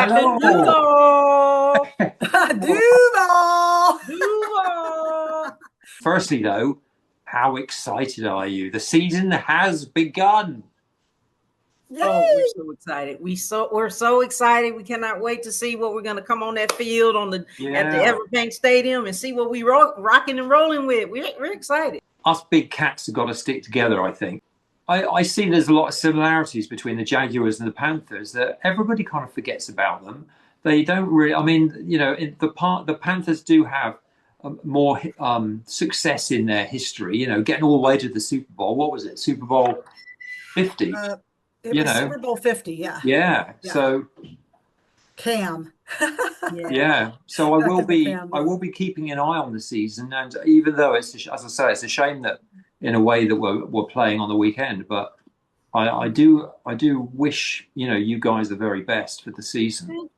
Captain Hello. DuuuUUUUUVAL. DuuuUUUUUVAL. Firstly, though, how excited are you? The season has begun. Yay. Oh, we're so excited. We're so excited. We cannot wait to see what we're going to come on that field at the Everbank Stadium and see what we rocking and rolling with. We're excited. Us big cats have got to stick together, I think. I see there's a lot of similarities between the Jaguars and the Panthers that everybody kind of forgets about them. They don't really, I mean, you know, the Panthers do have more success in their history, you know, getting all the way to the Super Bowl. What was it? Super Bowl 50? It was Super Bowl 50, yeah. Yeah. So Cam. Yeah. So I will be keeping an eye on the season, and even though it's, as I say, it's a shame that in a way that we're playing on the weekend, but I do wish, you know, you guys the very best for the season. Thank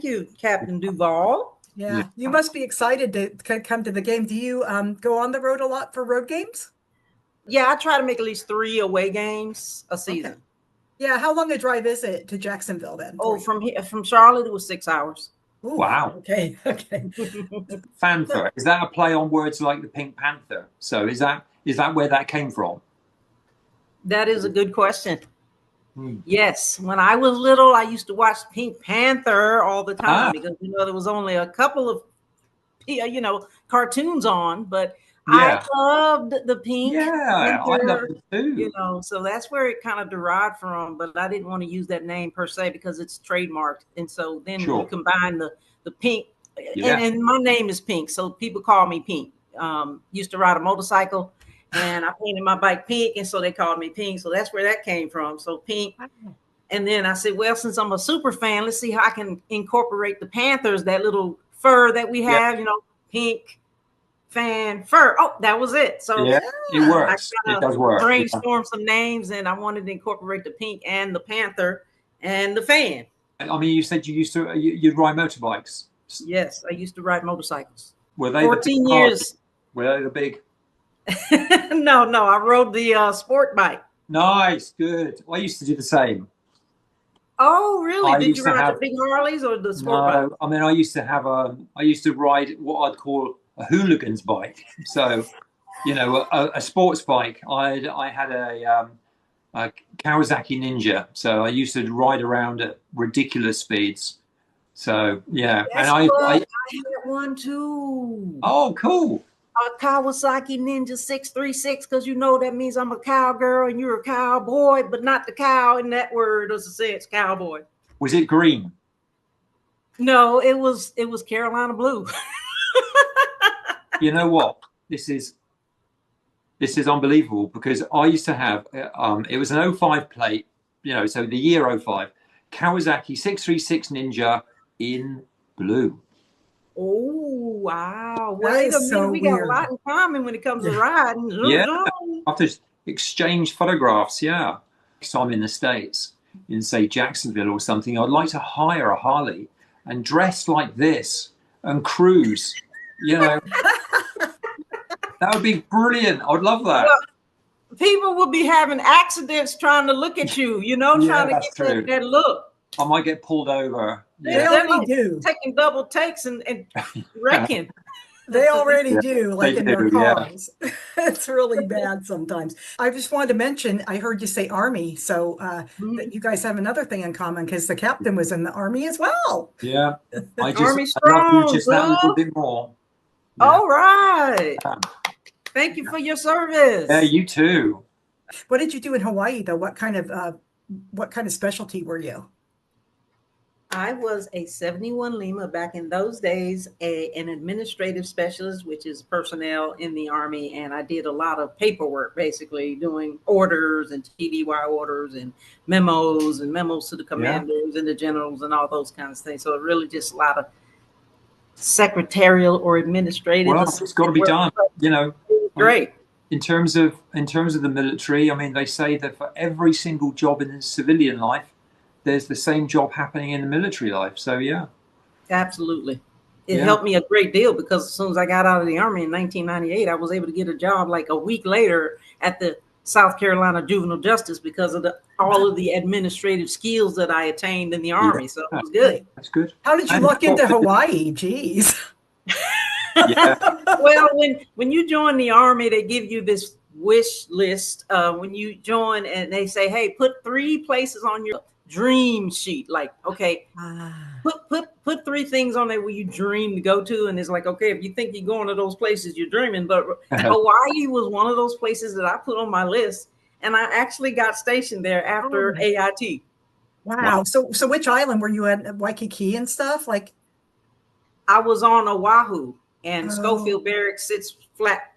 you, Captain DuuuVal. Yeah, you must be excited to come to the game. Do you go on the road a lot for road games? Yeah, I try to make at least 3 away games a season. Okay. Yeah, how long a drive is it to Jacksonville then? Oh, from Charlotte it was 6 hours. Ooh, wow. Okay. Fanfur, is that a play on words like the Pink Panther? So is that where that came from? That is a good question. Yes, when I was little, I used to watch Pink Panther all the time because, you know, there was only a couple of, you know, cartoons on, but I loved the Pink Panther, I loved it too. You know, so that's where it kind of derived from, but I didn't want to use that name per se because it's trademarked. And so then you combine the Pink, and my name is Pink, so people call me Pink. Used to ride a motorcycle, and I painted my bike pink, and so they called me Pink. So that's where that came from. So Pink. And then I said, well, since I'm a super fan, let's see how I can incorporate the Panthers, that little fur that we have, you know, PINKFanFur. Oh, that was it. So it works. It does work. Brainstorm some names, and I wanted to incorporate the Pink and the Panther and the fan. I mean, you said you'd ride motorbikes. Yes, I used to ride motorcycles. Were they 14 years? Were they the big? No, I rode the sport bike. Nice, good. Well, I used to do the same. Oh, really? Did you ride the big Harleys or the sport bike? No, I mean, I used to ride what I'd call a hooligan's bike. So, you know, a sports bike. I had a Kawasaki Ninja. So I used to ride around at ridiculous speeds. So yeah, and I had one too. Oh, cool. A Kawasaki Ninja 636, because you know that means I'm a cowgirl and you're a cowboy, but not the cow in that word, as I say, it's cowboy. Was it green? No, it was Carolina blue. You know what? This is unbelievable, because I used to have it was an 05 plate, you know, so the year 05, Kawasaki 636 Ninja in blue. Oh, wow. Wait a minute. We got a lot in common when it comes to riding. Yeah. I have to exchange photographs. Yeah. Next time in the States, in say Jacksonville or something, I'd like to hire a Harley and dress like this and cruise. You know, that would be brilliant. I'd love that. Well, people will be having accidents trying to look at you, you know, trying to get that look. I might get pulled over. They already do. Taking double takes and wrecking. They already do, like in their cars. Yeah. It's really bad sometimes. I just wanted to mention, I heard you say Army, so that you guys have another thing in common, because the captain was in the Army as well. Yeah. Army strong, just that little bit more. Yeah. All right. Thank you for your service. Yeah, you too. What did you do in Hawaii, though? What kind of specialty were you? I was a 71 Lima back in those days, an administrative specialist, which is personnel in the Army. And I did a lot of paperwork, basically doing orders and TDY orders and memos to the commanders and the generals and all those kinds of things. So it really just a lot of secretarial or administrative. Well, it's got to be done, you know. Great. In terms of the military, I mean, they say that for every single job in civilian life, there's the same job happening in the military life. So yeah, absolutely. It helped me a great deal, because as soon as I got out of the Army in 1998, I was able to get a job like a week later at the South Carolina juvenile justice because of all of the administrative skills that I attained in the Army. So it was good. That's good. How did you luck into Hawaii? Jeez. Yeah. Well, when you join the Army, they give you this wish list when you join, and they say, hey, put 3 places on your dream sheet. Like, okay, put 3 things on there where you dream to go to. And it's like, okay, if you think you're going to those places, you're dreaming. But Hawaii was one of those places that I put on my list. And I actually got stationed there after AIT. Wow. So which island were you at? Waikiki and stuff? Like, I was on Oahu, and Schofield Barracks sits flat,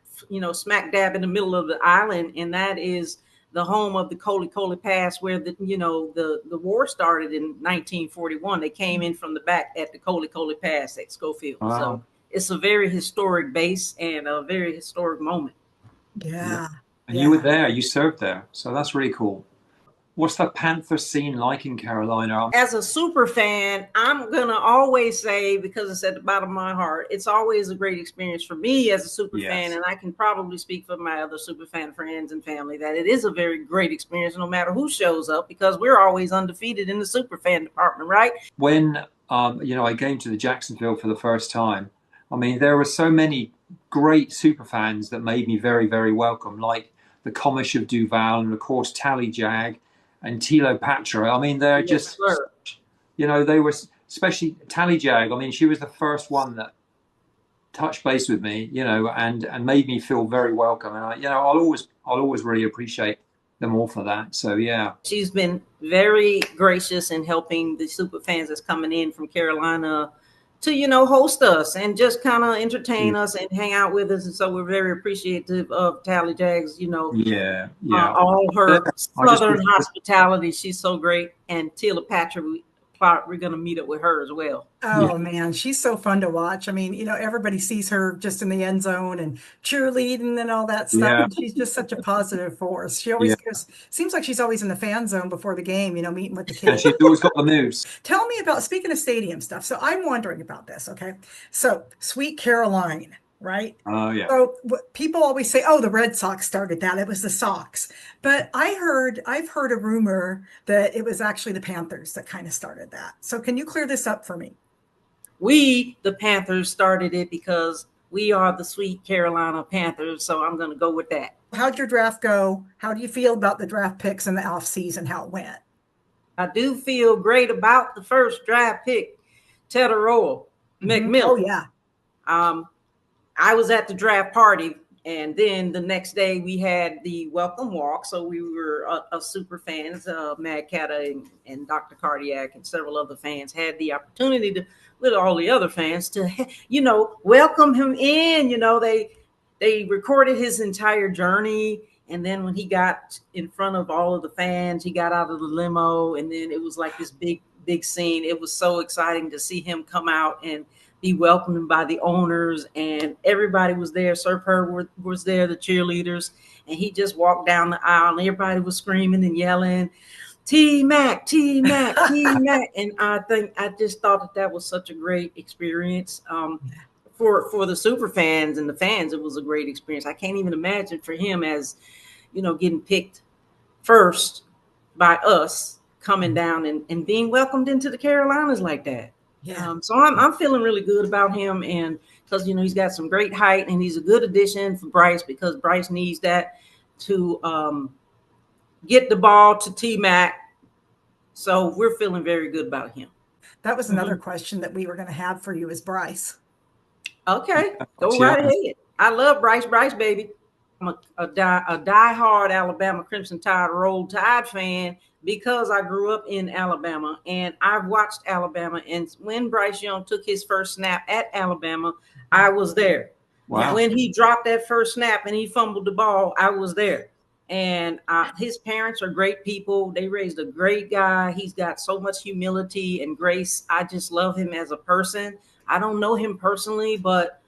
smack dab in the middle of the island. And that is the home of the Koli Pass, where the war started in 1941. They came in from the back at the Koli Pass at Schofield. Wow. So it's a very historic base and a very historic moment. Yeah. And you were there, you served there. So that's really cool. What's the Panther scene like in Carolina? As a super fan, I'm going to always say, because it's at the bottom of my heart, it's always a great experience for me as a super fan. And I can probably speak for my other super fan friends and family that it is a very great experience no matter who shows up, because we're always undefeated in the super fan department, right? When, I came to the Jacksonville for the first time, I mean, there were so many great super fans that made me very, very welcome, like the Comish of DuuuVal and, of course, Tally Jag and Tilo Patra. I mean, they're just, they were, especially Tally Jag. I mean, she was the first one that touched base with me, and made me feel very welcome. And I'll always really appreciate them all for that. So yeah, she's been very gracious in helping the super fans that's coming in from Carolina to host us and just kind of entertain us and hang out with us. And so we're very appreciative of Tally Jag's all her southern hospitality. She's so great. And Tila Patrick, we're going to meet up with her as well. Oh man, she's so fun to watch. I mean, everybody sees her just in the end zone and cheerleading and all that stuff. Yeah. And she's just such a positive force. She always goes, seems like she's always in the fan zone before the game, meeting with the kids. Yeah, she's always got the moves. Tell me about, speaking of stadium stuff. So I'm wondering about this. Okay. So Sweet Caroline. Right? Oh, yeah. So people always say, oh, the Red Sox started that. It was the Sox. But I've heard a rumor that it was actually the Panthers that kind of started that. So can you clear this up for me? We, the Panthers, started it because we are the Sweet Carolina Panthers. So I'm going to go with that. How'd your draft go? How do you feel about the draft picks in the offseason, how it went? I do feel great about the first draft pick, Teteroa McMillan. Oh, yeah. I was at the draft party, and then the next day we had the welcome walk. So we were super fans, Mad Cata and Dr. Cardiac and several other fans had the opportunity to, with all the other fans, to, welcome him in. They recorded his entire journey. And then when he got in front of all of the fans, he got out of the limo, and then it was like this big, big scene. It was so exciting to see him come out and be welcomed by the owners, and everybody was there. Sir Per was there, the cheerleaders, and he just walked down the aisle, and everybody was screaming and yelling, T-Mac, T-Mac, T-Mac. And I just thought that was such a great experience. For the super fans and the fans, it was a great experience. I can't even imagine for him as, getting picked first by us, coming down and being welcomed into the Carolinas like that. Yeah. So I'm feeling really good about him, and because he's got some great height, and he's a good addition for Bryce, because Bryce needs that to get the ball to T-Mac. So we're feeling very good about him. That was another question that we were going to have for you, is Bryce. Okay, go right ahead. I love Bryce, baby. I'm a diehard Alabama Crimson Tide, Roll Tide fan, because I grew up in Alabama and I've watched Alabama. And when Bryce Young took his first snap at Alabama, I was there. Wow. When he dropped that first snap and he fumbled the ball, I was there. And his parents are great people. They raised a great guy. He's got so much humility and grace. I just love him as a person. I don't know him personally, but,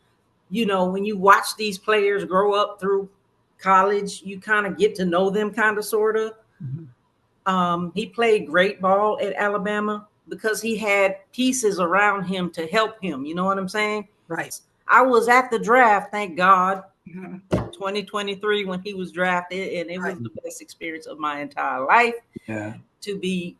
when you watch these players grow up through college, you kind of get to know them kind of, sort of. Mm-hmm. He played great ball at Alabama because he had pieces around him to help him. You know what I'm saying? Right. I was at the draft, thank God, 2023 when he was drafted, and it was the best experience of my entire life. Yeah. To be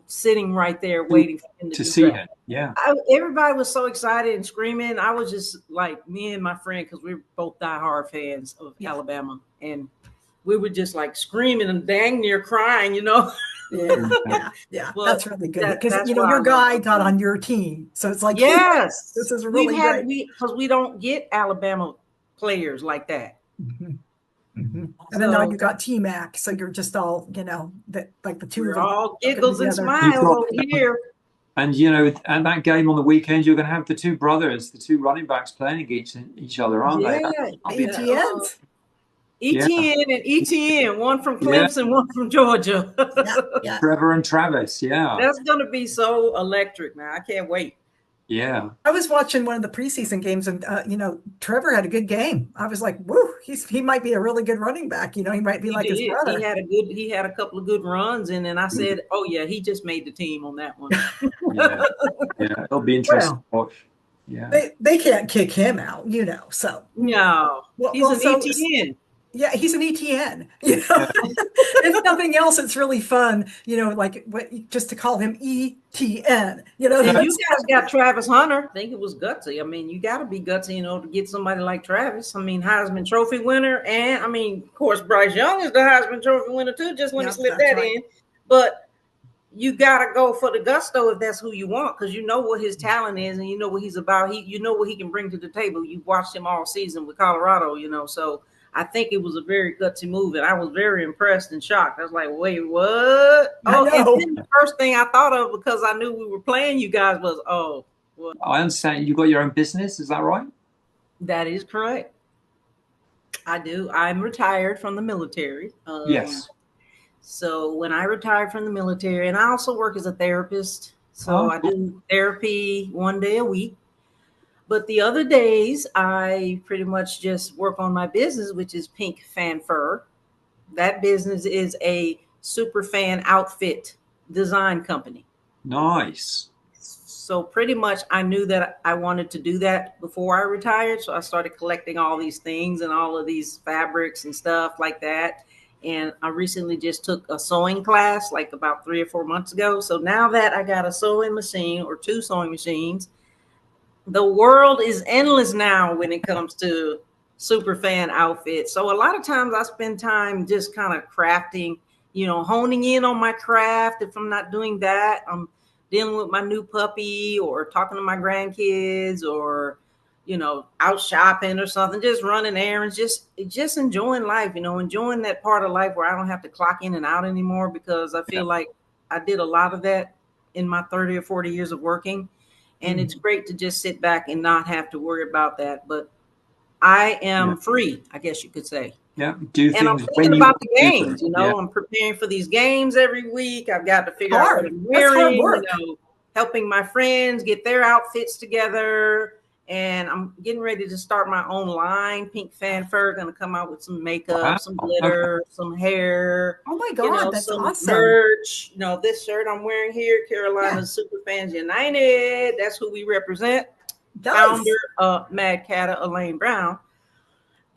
sitting right there waiting for him to see him. Yeah. Everybody was so excited and screaming. I was just like, me and my friend, because we were both diehard fans of Alabama, and we were just like screaming and dang near crying, Yeah. Well, that's really good because your guy got on your team, so it's like, yes, this is really great because we don't get Alabama players like that. And then now you got T-Mac, so you're just all, like the two of them. All giggles and smiles over here. And, and that game on the weekend, you're going to have the two brothers, the two running backs playing against each other, aren't they? ETNs. ETN and ETN, one from Clemson, one from Georgia. Trevor and Travis, That's going to be so electric, man. I can't wait. Yeah. I was watching one of the preseason games, and Trevor had a good game. I was like, whoa, he might be a really good running back. He might be his brother. He had a couple of good runs, and then I said, oh yeah, he just made the team on that one. Yeah, it'll be interesting to watch. Yeah. They can't kick him out, so. No. He's an ETN. Yeah, he's an ETN. If nothing else, it's really fun. Just to call him ETN. And you guys got Travis Hunter. I think it was gutsy. I mean, you got to be gutsy, to get somebody like Travis. I mean, Heisman Trophy winner, and I mean, of course, Bryce Young is the Heisman Trophy winner too. Just want to slip that in, but you got to go for the gusto if that's who you want, because you know what his talent is, and you know what he's about. You know what he can bring to the table. You've watched him all season with Colorado, so. I think it was a very gutsy move, and I was very impressed and shocked. I was like, wait, what? Oh, and then the first thing I thought of, because I knew we were playing you guys, was, well. I understand you got your own business. Is that right? That is correct. I do. I'm retired from the military. Yes. So when I retired from the military, and I also work as a therapist. So I do therapy 1 day a week. But the other days, I pretty much just work on my business, which is PINKFanFur. That business is a Superfan outfit design company. Nice. So pretty much I knew that I wanted to do that before I retired. So I started collecting all these things and all of these fabrics and stuff like that. And I recently just took a sewing class like about 3 or 4 months ago. So now that I got a sewing machine or 2 sewing machines, the world is endless now when it comes to Superfan outfits. So a lot of times I spend time just kind of crafting, honing in on my craft. If I'm not doing that, I'm dealing with my new puppy or talking to my grandkids or, out shopping or something, just running errands, just enjoying life, enjoying that part of life where I don't have to clock in and out anymore, because I feel like I did a lot of that in my 30 or 40 years of working. And it's great to just sit back and not have to worry about that. But I am free, I guess you could say. Yeah. And I'm thinking about the games, I'm preparing for these games every week. I've got to figure out what I'm wearing, helping my friends get their outfits together. And I'm getting ready to start my own line. PINKFanFur, going to come out with some makeup, some glitter, some hair. Oh my God, that's awesome. Merch. This shirt I'm wearing here, Carolina Superfans United. That's who we represent. Founder, Mad Catta, Elaine Brown.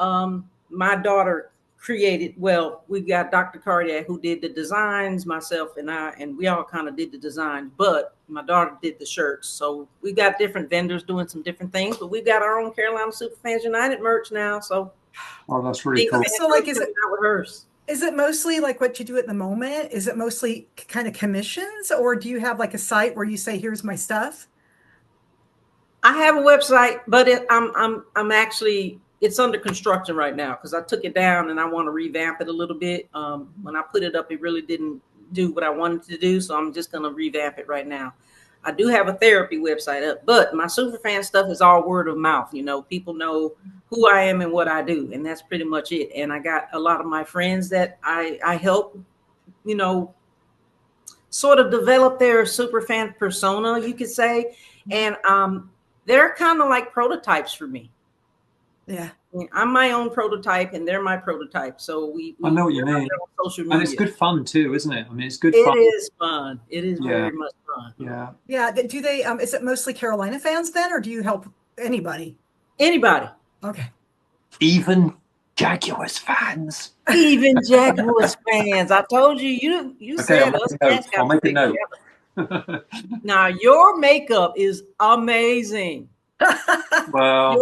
My daughter created, we've got Dr. Cardiac who did the designs, myself and I, and we all kind of did the designs, but my daughter did the shirts. So we got different vendors doing some different things, but we've got our own Carolina Superfans United merch now. So that's really cool. So is it mostly like what you do at the moment? Is it mostly kind of commissions, or do you have like a site where you say, here's my stuff? I have a website, but I'm actually, it's under construction right now because I took it down and I want to revamp it a little bit. When I put it up, it really didn't do what I wanted to do. So I'm just going to revamp it right now. I do have a therapy website up, but my Superfan stuff is all word of mouth. People know who I am and what I do. And that's pretty much it. And I got a lot of my friends that I help, sort of develop their Superfan persona, you could say. And they're kind of like prototypes for me. Yeah. I'm my own prototype and they're my prototype. So we I know what you mean. Social media. And it's good fun too, isn't it? I mean, it's good fun. It is fun. It is very much fun. Yeah. Yeah. Do they, is it mostly Carolina fans then, or do you help anybody? Anybody. Okay. Even Jaguars fans. Even Jaguars fans. I told you, you Okay, said us fans I'll got make a note. Now your makeup is amazing. Well,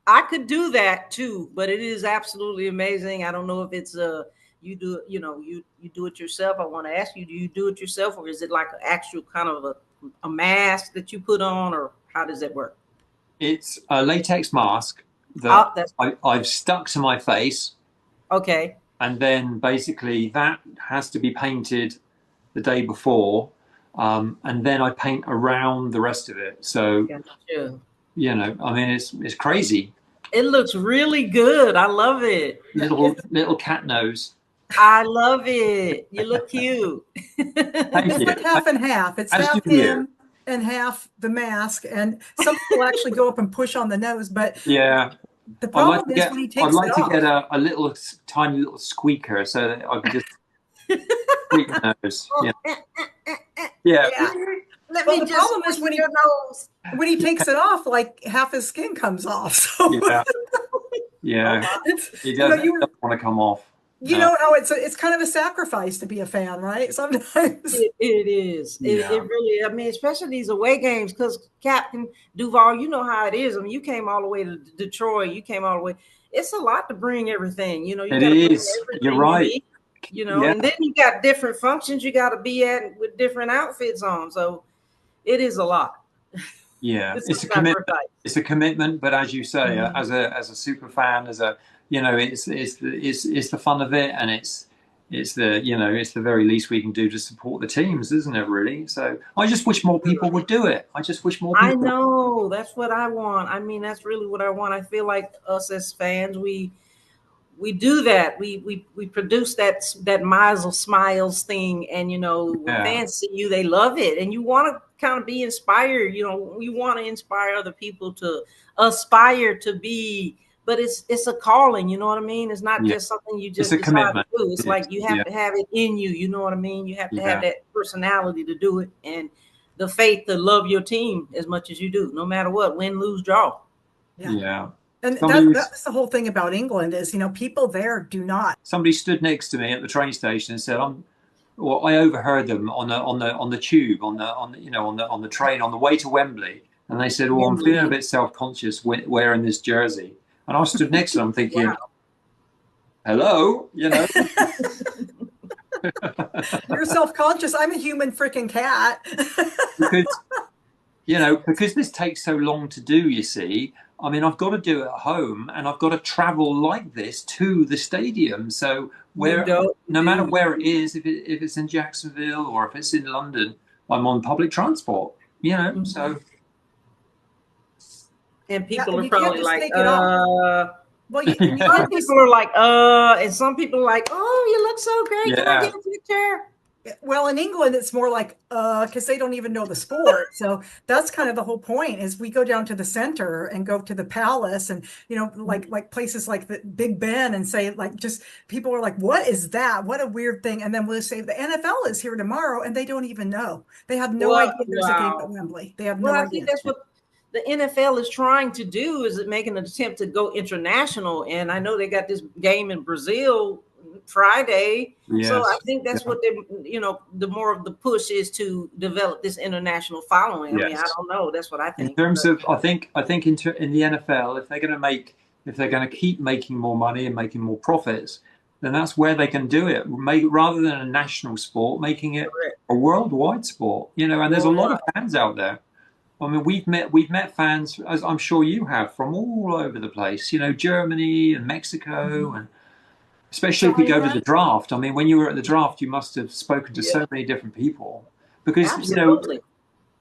I could do that too, but it is absolutely amazing. I don't know if it's you do you do it yourself. I want to ask you, do you do it yourself, or is it like an actual kind of a mask that you put on, or how does that work? it's a latex mask that that's I've stuck to my face. Okay. And then basically that has to be painted the day before. And then I paint around the rest of it. So, gotcha. You know, I mean, it's crazy. It looks really good. I love it. Little cat nose. I love it. You look cute. It's like half and half. It's half him and half the mask. And some people actually go up and push on the nose, but yeah. The problem is when he takes it off. I'd like to get a little tiny little squeaker so that I can just squeak the nose. Yeah. Let me the just problem is when he takes it off, like half his skin comes off. So yeah. He doesn't want to come off. You know how it's kind of a sacrifice to be a fan, right? Sometimes it is. It really. I mean, especially these away games, because Captain DuuuVal, you know how it is. I mean, you came all the way to Detroit. You came all the way. It's a lot to bring everything. You know, you it is. You're right. You know, and then you got different functions you got to be at with different outfits on. So it is a lot. Yeah, it's a commitment. It's a commitment, but as you say, as a super fan, you know, it's the fun of it, and it's the very least we can do to support the teams, isn't it? Really. So I just wish more people would do it. I just wish more people. I know, that's what I want. I mean, that's really what I want. I feel like us as fans, we do that. We produce that Miles Smiles thing, and you know, when fans see you, they love it, and you want to kind of be inspired. You know, we want to inspire other people to aspire to be. But it's a calling, you know what I mean? It's not just something you just decide to do. It's like you have to have it in you, you know what I mean? You have to have that personality to do it, and the faith to love your team as much as you do, no matter what, win, lose, draw. Yeah. And that's the whole thing about England is, you know, people there do not. Somebody stood next to me at the train station and said, I overheard them on the tube, on the train on the way to Wembley, and they said, "Oh, I'm feeling a bit self-conscious wearing this jersey." And I stood next to them thinking, hello, you know. You're self-conscious. I'm a human freaking cat. because this takes so long to do, you see. I mean, I've got to do it at home, and I've got to travel like this to the stadium. So no matter where it is, if it's in Jacksonville or if it's in London, I'm on public transport, you know, so. And people are probably like, well, some people are like, and some people are like, oh, you look so great. Can I get a picture? Well, in England, it's more like, because they don't even know the sport. So that's kind of the whole point is we go down to the center and go to the palace and, you know, like places like the Big Ben and say, like, just people are like, what is that? What a weird thing. And then we'll say the NFL is here tomorrow and they don't even know. They have no idea there's a game at Wembley. They have no idea. I think that's what the NFL is trying to do, is making an attempt to go international. And I know they got this game in Brazil Friday. Yes. So I think that's what they, you know, the more of the push is to develop this international following. I mean, I don't know. That's what I think. In terms of, I think in the NFL, if they're going to keep making more money and making more profits, then that's where they can do it. Rather than a national sport, making it a worldwide sport. You know, and there's a lot of fans out there. I mean, we've met fans, as I'm sure you have, from all over the place. You know, Germany and Mexico, and especially if we go to the draft. I mean, when you were at the draft, you must have spoken to so many different people because you know,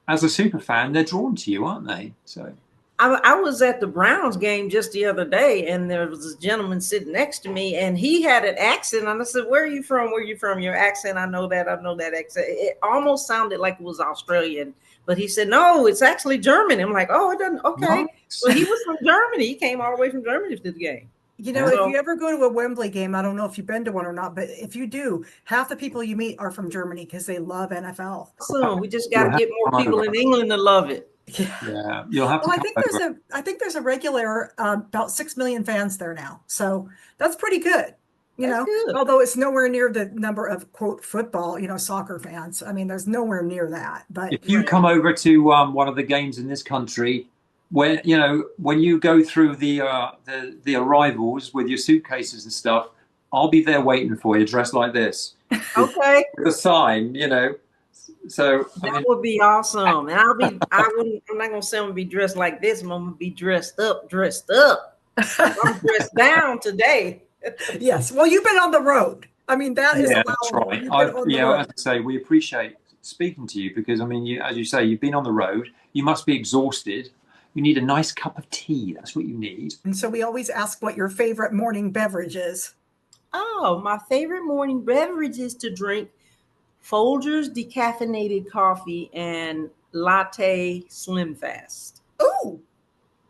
as a super fan, they're drawn to you, aren't they? So I was at the Browns game just the other day, and there was this gentleman sitting next to me, and he had an accent. And I said, "Where are you from? Where are you from? Your accent? I know that accent." It almost sounded like it was Australian. But he said, no, it's actually German. I'm like, oh, it doesn't. Okay. Well, he was from Germany. He came all the way from Germany to the game. You know, if you ever go to a Wembley game, I don't know if you've been to one or not, but if you do, half the people you meet are from Germany because they love NFL. So we just got to get more people in England to love it. Yeah, you'll have to Well, come over. I think there's a regular about 6 million fans there now, so that's pretty good. You That's know, good. although it's nowhere near the number of quote football, soccer fans. I mean, there's nowhere near that. But If you come over to one of the games in this country, where when you go through the arrivals with your suitcases and stuff, I'll be there waiting for you, dressed like this, Okay. with a sign. So I That mean, would be awesome. And I'm not gonna say I'm gonna be dressed like this, I'm gonna be dressed up. I'm dressed down today. yes, well, you've been on the road. I mean, that is yeah, that's allowable. right. You've been on the As road. I say, we appreciate speaking to you because I mean, as you say, you've been on the road. You must be exhausted. You need a nice cup of tea. That's what you need. And so we always ask what your favorite morning beverage is. Oh, my favorite morning beverage is to drink Folgers decaffeinated coffee and latte slim fast. Oh,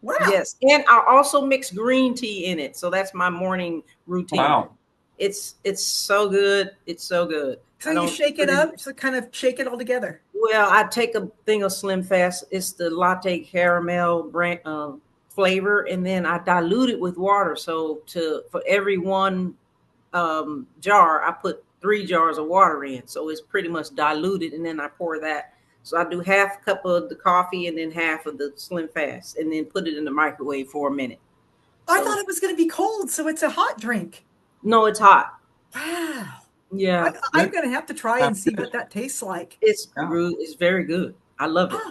wow. Yes. And I also mix green tea in it. So that's my morning routine. Wow. It's so good. It's so good. So you shake it up, so kind of shake it all together. Well, I take a thing of Slim Fast. It's the latte caramel brand flavor, and then I dilute it with water. So for every one jar, I put 3 jars of water in. So it's pretty much diluted, and then I pour that. So I do half a cup of the coffee and then half of the Slim Fast, and then put it in the microwave for a minute. I thought it was going to be cold, so it's a hot drink. No, it's hot. Wow. Yeah. I'm going to have to try and see what that tastes like. It's very good. I love it.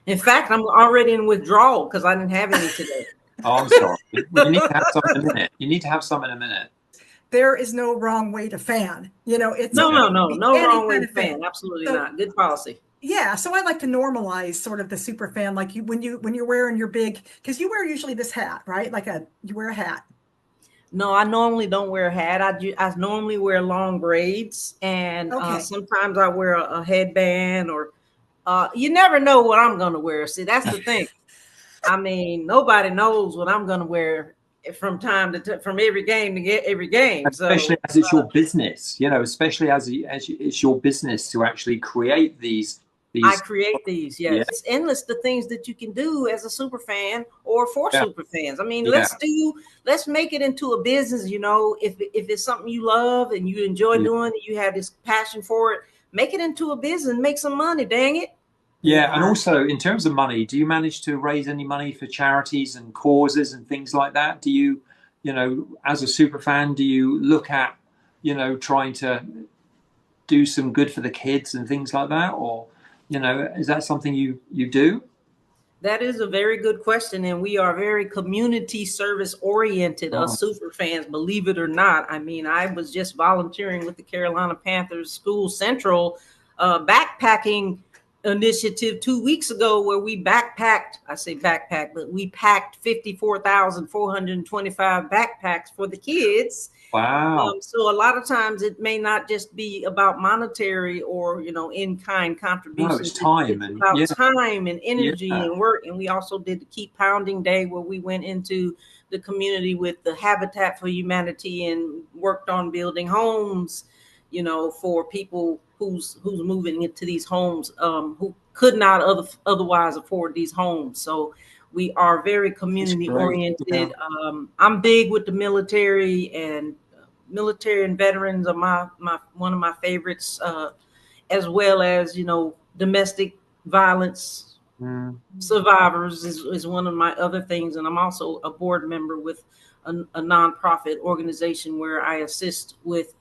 In fact, I'm already in withdrawal because I didn't have any today. Oh, I'm sorry. Well, you need to have some in a minute. You need to have some in a minute. There is no wrong way to fan. It's no wrong way to fan. Absolutely not. Good policy. Yeah, so I like to normalize sort of the super fan, like when you're wearing your big, because you wear usually this hat, right? You wear a hat. No, I normally don't wear a hat. I normally wear long braids, and sometimes I wear a headband, or you never know what I'm going to wear. See, that's the thing. I mean, nobody knows what I'm going to wear from every game to get every game. Especially as it's your business, especially as it's your business to actually create these. I create these, yes. Yeah. It's endless the things that you can do as a super fan or for super fans. I mean, let's make it into a business, if it's something you love and you enjoy doing it, you have this passion for it, make it into a business, make some money, dang it. Yeah, and also in terms of money, do you manage to raise any money for charities and causes and things like that? Do you, as a super fan, do you look at, trying to do some good for the kids and things like that? Or is that something you do? That is a very good question. And we are very community service oriented, us super fans, believe it or not. I mean, I was just volunteering with the Carolina Panthers School Central backpacking initiative 2 weeks ago, where we packed 54,425 backpacks for the kids. Wow. So a lot of times it may not just be about monetary or, in-kind contributions. No, it's time. It's about time and energy and work. And we also did the Keep Pounding Day, where we went into the community with the Habitat for Humanity and worked on building homes, for people who's moving into these homes, who could not otherwise afford these homes. So we are very community oriented. Yeah. I'm big with the military, and veterans are one of my favorites, as well as domestic violence survivors is one of my other things. And I'm also a board member with a nonprofit organization where I assist with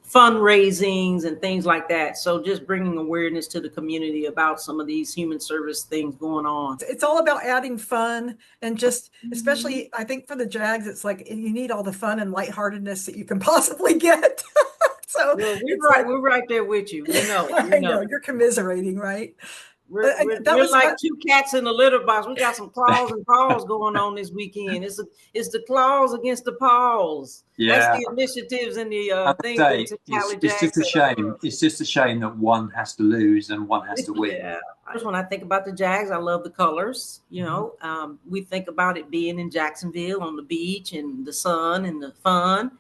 fundraisings and things like that. So just bringing awareness to the community about some of these human service things going on. It's all about adding fun, and just especially I think for the Jags, it's like you need all the fun and lightheartedness that you can possibly get. So we're right there with you. I know you're commiserating, right? We're like two cats in a litter box. We got some claws and paws going on this weekend. It's the claws against the paws. Yeah, that's the initiatives and the things. It's just a shame. It's just a shame that one has to lose and one has to win. Yeah. When I think about the Jags, I love the colors. We think about it being in Jacksonville on the beach and the sun and the fun.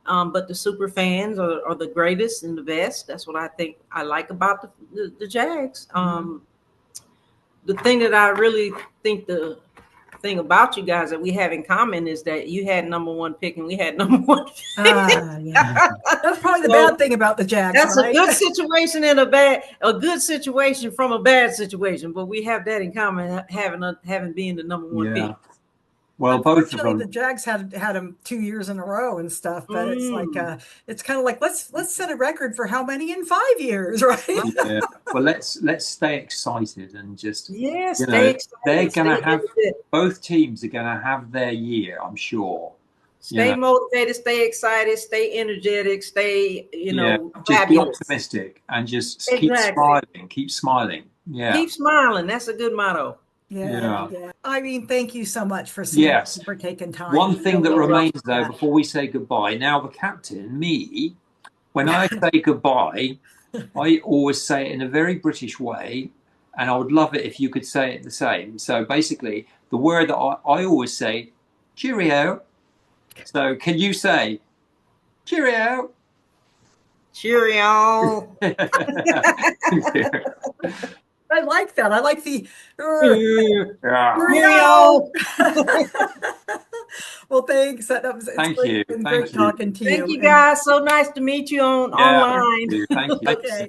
But the super fans are the greatest and the best. That's what I think I like about the Jags. the thing that I really think the thing about you guys that we have in common is that you had #1 pick and we had #1 pick. Yeah. That's probably the bad thing about the Jags. That's right? a good situation and a good situation from a bad situation, but we have that in common, having been the #1 pick. Well, both of them. The Jags had them 2 years in a row and stuff, but it's like it's kind of like let's set a record for how many in 5 years, right? Yeah. Well, let's stay excited and just stay excited. They're gonna have both teams are gonna have their year, I'm sure. Stay motivated, stay excited, stay energetic, stay just be optimistic and just keep smiling. Keep smiling. Yeah. Keep smiling. That's a good motto. Yeah. I mean, thank you so much for taking time. One thing that remains though, before we say goodbye, now the captain, me, when I say goodbye, I always say it in a very British way, and I would love it if you could say it the same. So basically, the word that I always say, cheerio. So can you say cheerio? Cheerio. I like that. I like the Well, thanks. Thank you. It's great talking to you. Thank you, guys. So nice to meet you online. Thank you. Okay.